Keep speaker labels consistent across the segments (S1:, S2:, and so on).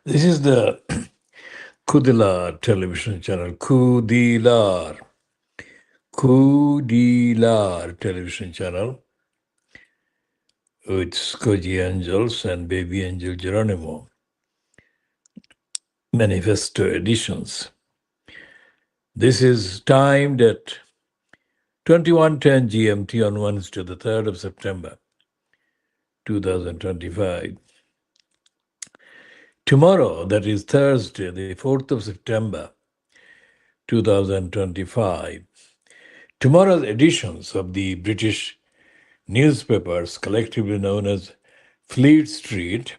S1: This is the Khoodeelaar television channel. Khoodeelaar television channel with Skodgie Angels and Baby Angel Geronimo Manifesto Editions. This is timed at 21:10 GMT on Wednesday, the 3rd of September, 2025. Tomorrow, that is Thursday, the 4th of September, 2025, tomorrow's editions of the British newspapers, collectively known as Fleet Street,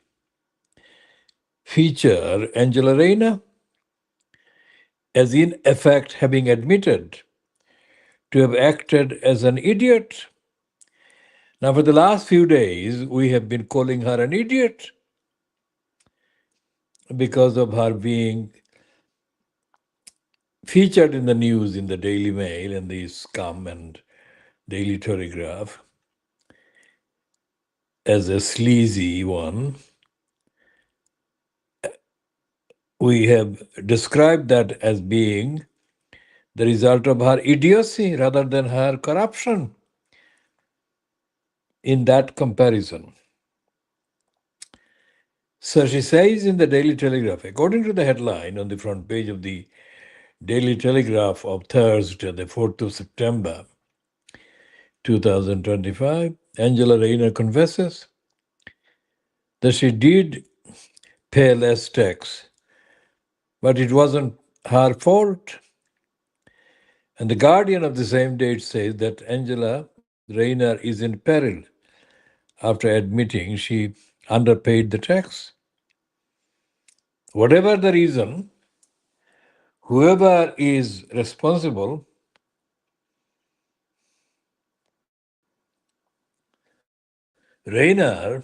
S1: feature Angela Rayner as in effect having admitted to have acted as an idiot. Now, for the last few days, we have been calling her an idiot because of her being featured in the news in the Daily Mail and the Scum and Daily Telegraph as a sleazy one. We have described that as being the result of her idiocy rather than her corruption in that comparison. So she says in the Daily Telegraph, according to the headline on the front page of the Daily Telegraph of Thursday, the 4th of September, 2025, Angela Rayner confesses that she did pay less tax, but it wasn't her fault. And the Guardian of the same date says that Angela Rayner is in peril after admitting she underpaid the tax. Whatever the reason, whoever is responsible Rayner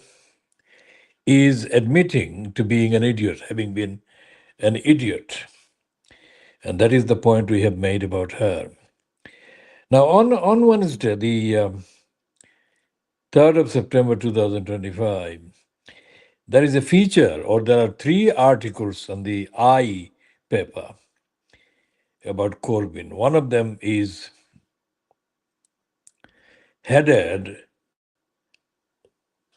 S1: is admitting to being an idiot, having been an idiot. And that is the point we have made about her. Now, on Wednesday, the 3rd of September 2025, there is a feature, or there are 3 articles on the I paper about Corbyn. One of them is headed,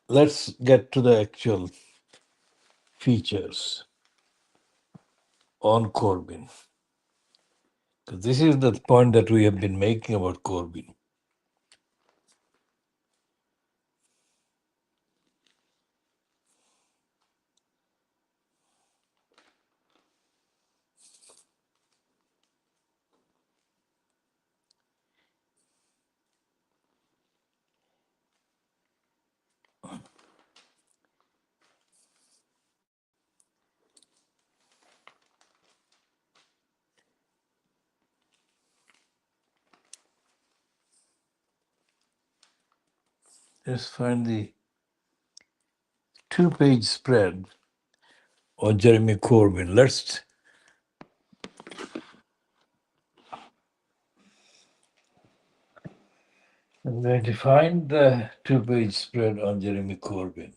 S1: let's get to the actual features on Corbyn. Because this is the point that we have been making about Corbyn. Let's find the 2-page spread on Jeremy Corbyn. I'm going to find the 2-page spread on Jeremy Corbyn.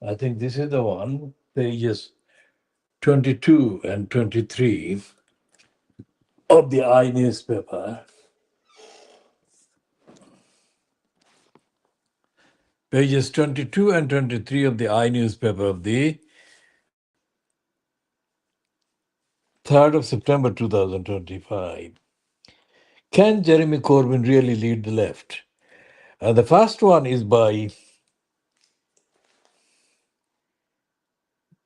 S1: I think this is the one, pages 22 and 23 of the I newspaper. Pages 22 and 23 of the I newspaper of the 3rd of September 2025. Can Jeremy Corbyn really lead the left? The first one is by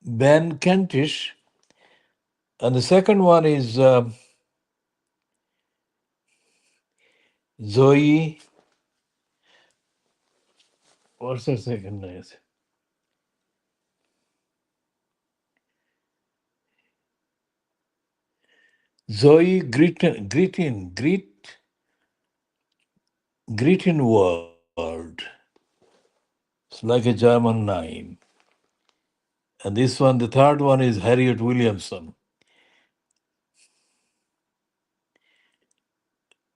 S1: Ben Kentish, and the second one is Zoe. What's her second name? Zoe Grittenwald. It's like a German name. And this one, the third one is Harriet Williamson.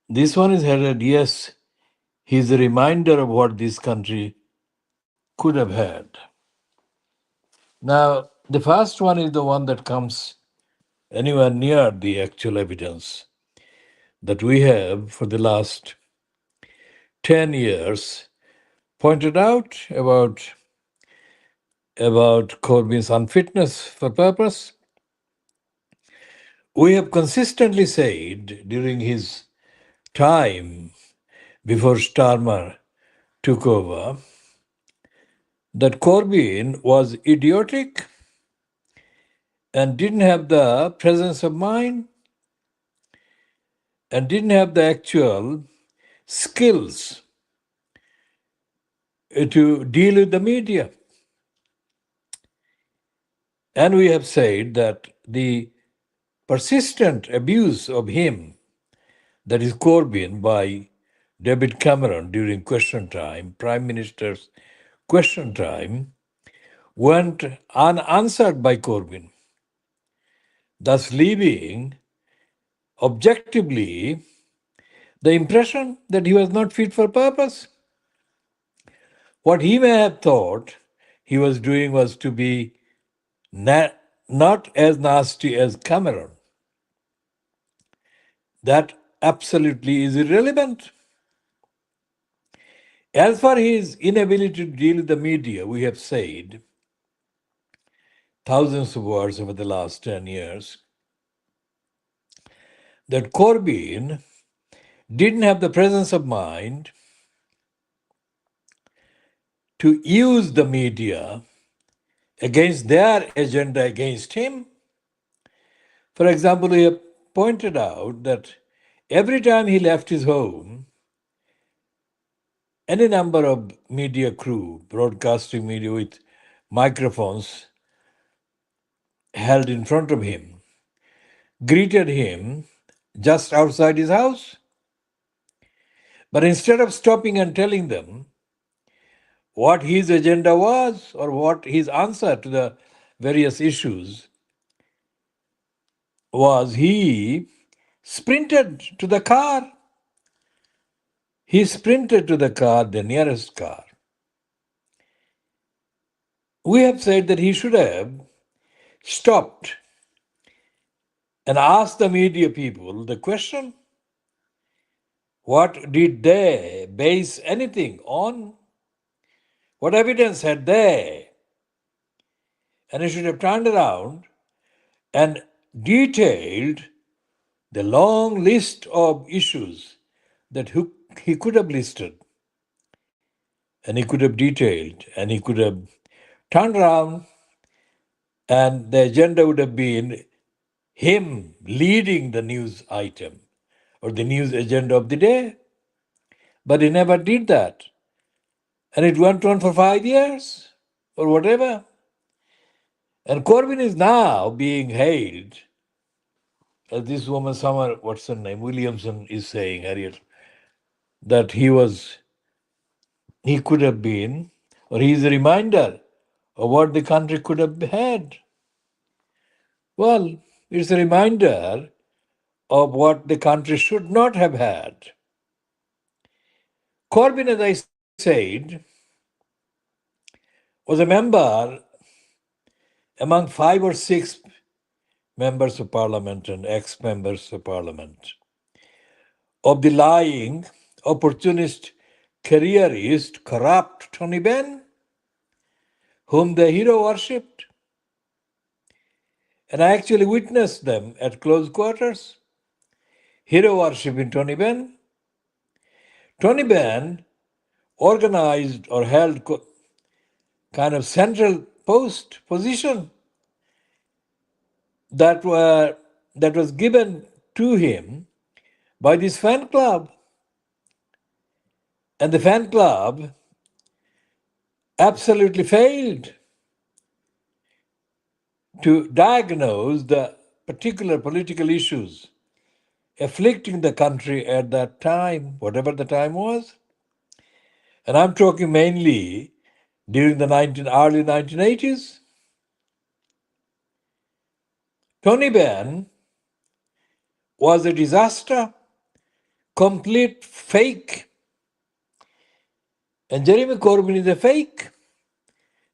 S1: This one is Harriet, yes, he's a reminder of what this country could have had. Now, the first one is the one that comes anywhere near the actual evidence that we have for the last 10 years pointed out about Corbyn's unfitness for purpose. We have consistently said during his time before Starmer took over that Corbyn was idiotic and didn't have the presence of mind and didn't have the actual skills to deal with the media. And we have said that the persistent abuse of him, that is Corbyn, by David Cameron during question time, Prime Minister's question time, went unanswered by Corbyn, thus leaving objectively the impression that he was not fit for purpose. What he may have thought he was doing was to be not as nasty as Cameron. That absolutely is irrelevant. As for his inability to deal with the media, we have said thousands of words over the last 10 years that Corbyn didn't have the presence of mind to use the media against their agenda against him. For example, we have pointed out that every time he left his home, any number of media crew, broadcasting media with microphones held in front of him, greeted him just outside his house. But instead of stopping and telling them what his agenda was or what his answer to the various issues was, he sprinted to the car. He sprinted to the car, the nearest car. We have said that he should have stopped and asked the media people the question, what did they base anything on? What evidence had they? And he should have turned around and detailed the long list of issues that he could have listed, and he could have detailed, and he could have turned around, and the agenda would have been him leading the news item or the news agenda of the day. But he never did that. And it went on for 5 years or whatever. And Corbyn is now being hailed, as this woman, Summer, what's her name, Williamson is saying, Harriet, that he could have been, or he is a reminder of what the country could have had. Well, it's a reminder of what the country should not have had. Corbyn, as I said, was a member among 5 or 6 members of parliament and ex-members of parliament of the lying, opportunist, careerist, corrupt Tony Benn, whom the hero worshipped. and I actually witnessed them at close quarters. Hero worship in Tony Benn. Tony Benn organized or held kind of central position that was given to him by this fan club. And the fan club absolutely failed to diagnose the particular political issues afflicting the country at that time, whatever the time was. And I'm talking mainly during the early 1980s. Tony Benn was a disaster, complete fake. And Jeremy Corbyn is a fake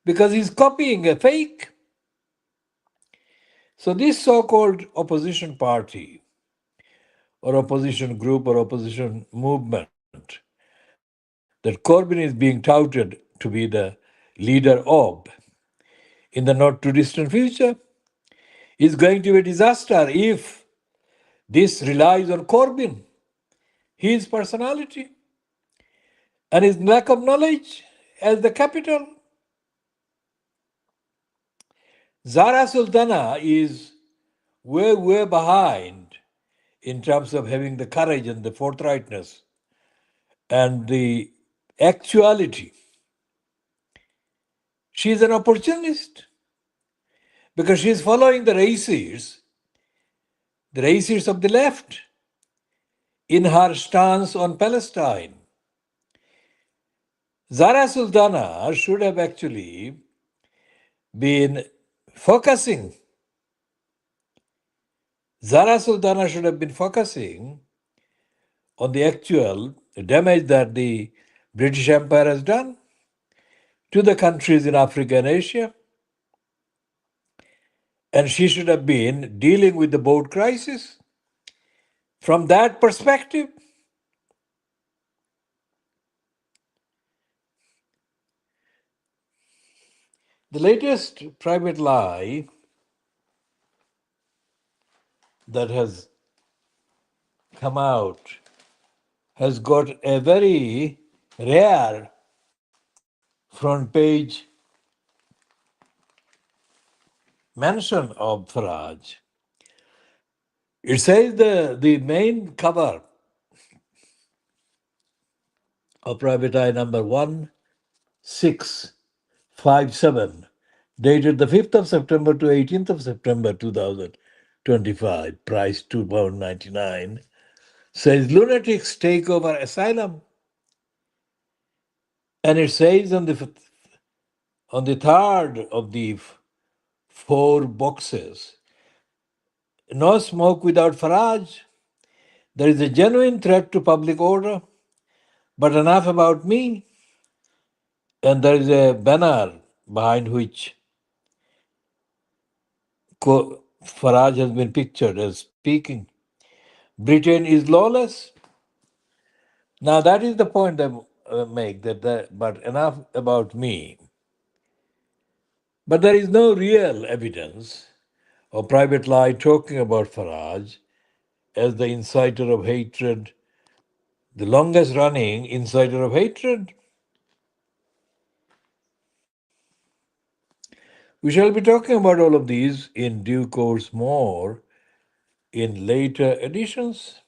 S1: because he's copying a fake. So this so-called opposition party or opposition group or opposition movement that Corbyn is being touted to be the leader of in the not too distant future is going to be a disaster if this relies on Corbyn, his personality, and his lack of knowledge as the capital. Zara Sultana is way behind in terms of having the courage and the forthrightness and the actuality. She is an opportunist because she is following the racists of the left in her stance on Palestine. Zara Sultana should have actually been focusing. Zara Sultana should have been focusing on the actual damage that the British Empire has done to the countries in Africa and Asia. And she should have been dealing with the boat crisis from that perspective. The latest private lie that has come out has got a very rare front page mention of Farage. It says the main cover of private eye number 1657, dated the 5th of September to 18th of September 2025, price £2.99, says lunatics take over asylum. And it says on the third of the four boxes, no smoke without Farage. There is a genuine threat to public order, but enough about me. And there is a banner behind which Farage has been pictured as speaking. Britain is lawless. Now that is the point I make, but enough about me. But there is no real evidence of private lie talking about Farage as the inciter of hatred, the longest running inciter of hatred. We shall be talking about all of these in due course more in later editions.